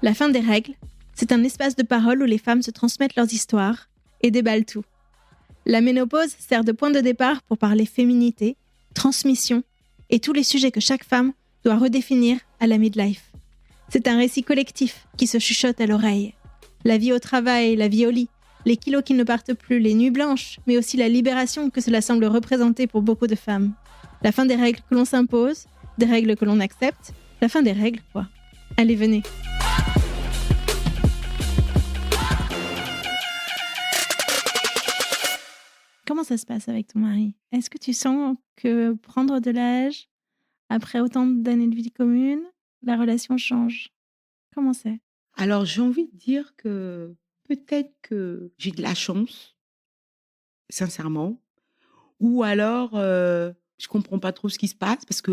La fin des règles, c'est un espace de parole où les femmes se transmettent leurs histoires et déballent tout. La ménopause sert de point de départ pour parler féminité, transmission et tous les sujets que chaque femme doit redéfinir à la midlife. C'est un récit collectif qui se chuchote à l'oreille. La vie au travail, la vie au lit, les kilos qui ne partent plus, les nuits blanches, mais aussi la libération que cela semble représenter pour beaucoup de femmes. La fin des règles que l'on s'impose, des règles que l'on accepte, la fin des règles, quoi. Allez, venez. Comment ça se passe avec ton mari? Est-ce que tu sens que prendre de l'âge, après autant d'années de vie commune, la relation change? Comment c'est? Alors, j'ai envie de dire que peut-être que j'ai de la chance, sincèrement, ou alors je comprends pas trop ce qui se passe parce que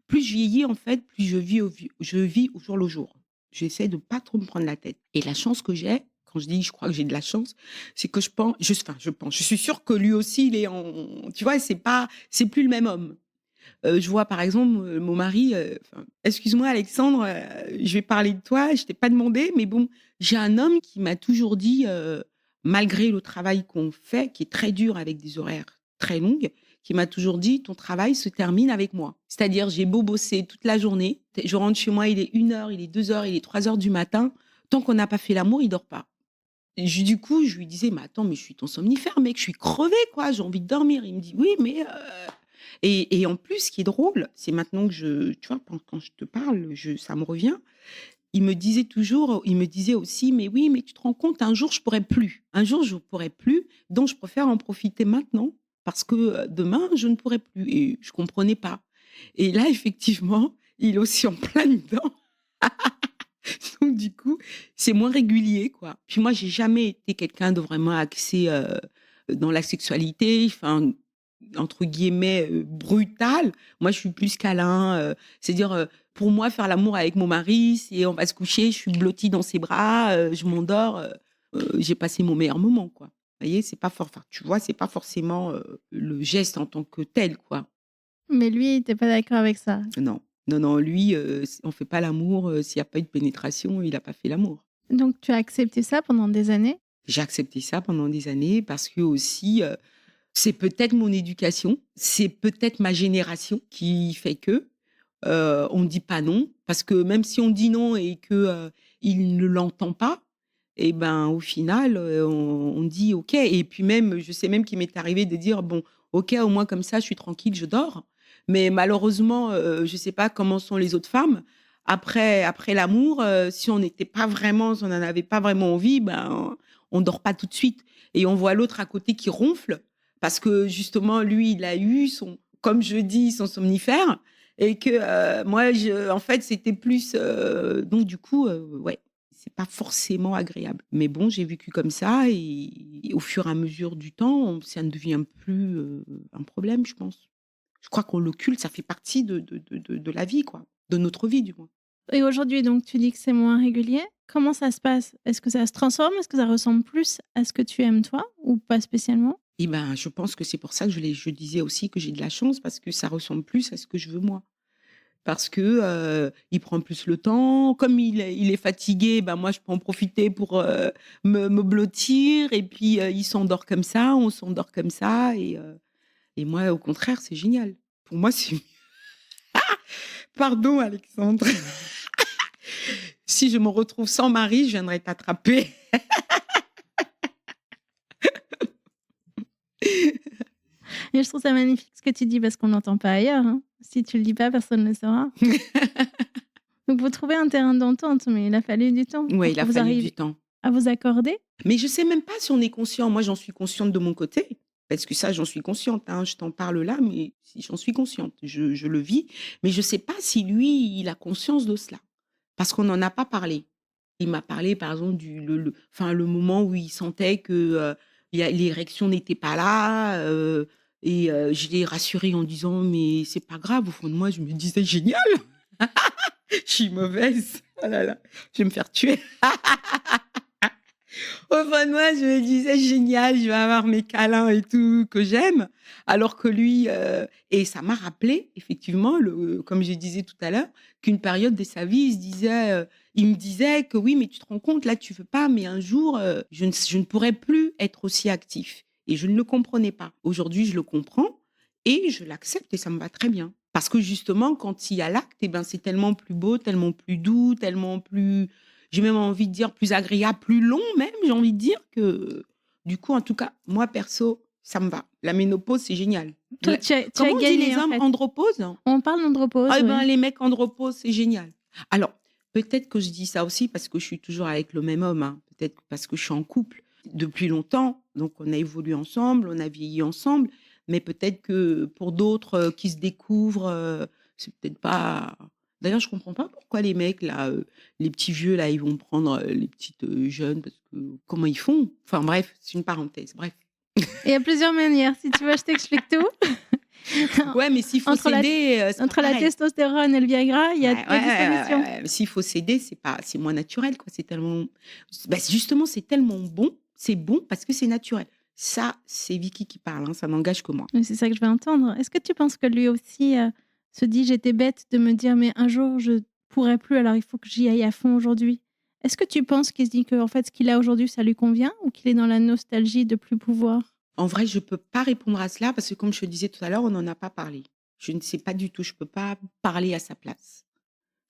plus je vieillis en fait, plus je vis au jour le jour. J'essaie de pas trop me prendre la tête. Et la chance que j'ai, quand je dis je crois que j'ai de la chance, c'est que je suis sûre que lui aussi il est tu vois, c'est plus le même homme. Je vois par exemple, mon mari, enfin, excuse-moi Alexandre, je vais parler de toi, je t'ai pas demandé, mais bon, j'ai un homme qui m'a toujours dit, malgré le travail qu'on fait, qui est très dur avec des horaires très longues, qui m'a toujours dit: «Ton travail se termine avec moi». C'est-à-dire, j'ai beau bosser toute la journée, je rentre chez moi, il est 1 heure, il est 2 heures, il est 3 heures du matin, tant qu'on n'a pas fait l'amour, il dort pas. Et du coup, je lui disais: «Mais attends, mais je suis ton somnifère mec, je suis crevée quoi, j'ai envie de dormir». Il me dit: «Oui, mais» et en plus, ce qui est drôle, c'est maintenant que tu vois, quand je te parle, ça me revient. Il me disait aussi: «Mais oui, mais tu te rends compte, un jour je pourrai plus. Un jour je pourrai plus, donc je préfère en profiter maintenant parce que, demain je ne pourrai plus» et je comprenais pas. Et là, effectivement, il est aussi en plein dedans. Donc du coup, c'est moins régulier, quoi. Puis moi, j'ai jamais été quelqu'un de vraiment axé, dans la sexualité, enfin, entre guillemets, «brutal». Moi, je suis plus câlin, c'est-à-dire, pour moi, faire l'amour avec mon mari, c'est on va se coucher, je suis blottie dans ses bras, je m'endors, j'ai passé mon meilleur moment, quoi. Vous voyez? C'est pas enfin, tu vois, c'est pas forcément, le geste en tant que tel, quoi. Mais lui, tu es pas d'accord avec ça? Non. Non, non, lui, on fait pas l'amour, s'il y a pas eu de pénétration, il a pas fait l'amour. Donc tu as accepté ça pendant des années? J'ai accepté ça pendant des années parce que aussi, c'est peut-être mon éducation, c'est peut-être ma génération qui fait que, on dit pas non. Parce que même si on dit non et que, il ne l'entend pas et ben, au final, on dit: «OK» et puis même, je sais même qu'il m'est arrivé de dire: «Bon, OK, au moins comme ça, je suis tranquille, je dors». Mais malheureusement, je sais pas comment sont les autres femmes. Après l'amour, si on n'en avait pas vraiment envie, ben, on dort pas tout de suite et on voit l'autre à côté qui ronfle parce que justement lui, il a eu son comme je dis, son somnifère et que, moi en fait, c'était plus, donc du coup, ouais, c'est pas forcément agréable. Mais bon, j'ai vécu comme ça et au fur et à mesure du temps, ça ne devient plus, un problème, je pense. Je crois qu'on l'occulte, ça fait partie de la vie, quoi, de notre vie, du moins. Et aujourd'hui, donc tu dis que c'est moins régulier. Comment ça se passe? Est-ce que ça se transforme? Est-ce que ça ressemble plus à ce que tu aimes toi ou pas spécialement? Et ben, je pense que c'est pour ça que je disais aussi que j'ai de la chance parce que ça ressemble plus à ce que je veux moi. Parce que, il prend plus le temps. Comme il est fatigué, ben, moi, je peux en profiter pour, me blottir et puis, il s'endort comme ça, on s'endort comme ça et moi, au contraire, c'est génial. Pour moi, c'est pardon Alexandre. Si je me retrouve sans mari, je viendrai t'attraper. Et je trouve ça magnifique ce que tu dis parce qu'on l'entend pas ailleurs, hein. Si tu le dis pas, personne ne le saura. Donc vous trouvez un terrain d'entente, mais il a fallu du temps Ouais, pour il que a vous fallu du arriviez temps. à vous accorder? Mais je sais même pas si on est conscient. Moi, j'en suis consciente de mon côté, parce que ça, j'en suis consciente, hein. Je t'en parle là, mais si j'en suis consciente. Je le vis, mais je sais pas si lui, il a conscience de cela, parce qu'on n'en a pas parlé. Il m'a parlé, par exemple, le moment où il sentait que, il y a l'érection n'était pas là, et je l'ai rassuré en disant: «Mais c'est pas grave». Au fond de moi, je me disais: «Génial, je suis mauvaise. Oh là là, je vais me faire tuer». Au fond de moi, je me disais: «Génial, je vais avoir mes câlins et tout que j'aime». Alors que lui, et ça m'a rappelé effectivement comme je disais tout à l'heure, qu'une période de sa vie, il me disait que: «Oui, mais tu te rends compte, là, tu veux pas, mais un jour, je ne pourrai plus être aussi actif» et je ne le comprenais pas. Aujourd'hui, je le comprends et je l'accepte et ça me va très bien. Parce que justement, quand il y a l'acte et ben, c'est tellement plus beau, tellement plus doux, tellement plus j'ai même envie de dire plus agréable, plus long même, j'ai envie de dire que du coup, en tout cas, moi perso, ça me va. La ménopause, c'est génial. Toi, tu as Comment on dit gagné, les en hommes fait. andropause? On parle d'andropause, Ah ben oui. les mecs andropause, c'est génial. Alors, peut-être que je dis ça aussi parce que je suis toujours avec le même homme, hein. Peut-être parce que je suis en couple depuis longtemps, donc on a évolué ensemble, on a vieilli ensemble, mais peut-être que pour d'autres, qui se découvrent, c'est peut-être pas d'ailleurs, je comprends pas pourquoi les mecs là, les petits vieux là, ils vont prendre, les petites, jeunes parce que comment ils font? Enfin bref, c'est une parenthèse, bref. Il y a plusieurs manières. Si tu veux, je t'explique tout. Ouais, mais s'il faut Entre la céder, c'est pas entre la pareil. testostérone et le Viagra, Ouais, il y a des solutions. mais s'il faut céder, c'est moins naturel, quoi. C'est tellement bah, justement, c'est tellement bon, c'est bon parce que c'est naturel. Ça, c'est Vicky qui parle, hein, ça n'engage que moi. Mais c'est ça que je vais entendre. Est-ce que tu penses que lui aussi, se dit: «J'étais bête de me dire, mais un jour je pourrai plus, alors il faut que j'y aille à fond aujourd'hui»? Est-ce que tu penses qu'il se dit qu'en fait, ce qu'il a aujourd'hui, ça lui convient ou qu'il est dans la nostalgie de plus pouvoir? En vrai, je peux pas répondre à cela parce que comme je te disais tout à l'heure, on n'en a pas parlé. Je ne sais pas du tout, je peux pas parler à sa place.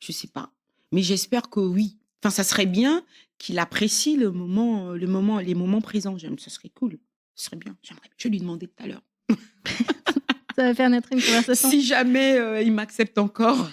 Je sais pas. Mais j'espère que oui. Enfin, ça serait bien qu'il apprécie les moments présents. Ça serait cool. Ce serait bien. Je vais lui demander tout à l'heure. Ça va faire naître une conversation. Si jamais, il m'accepte encore.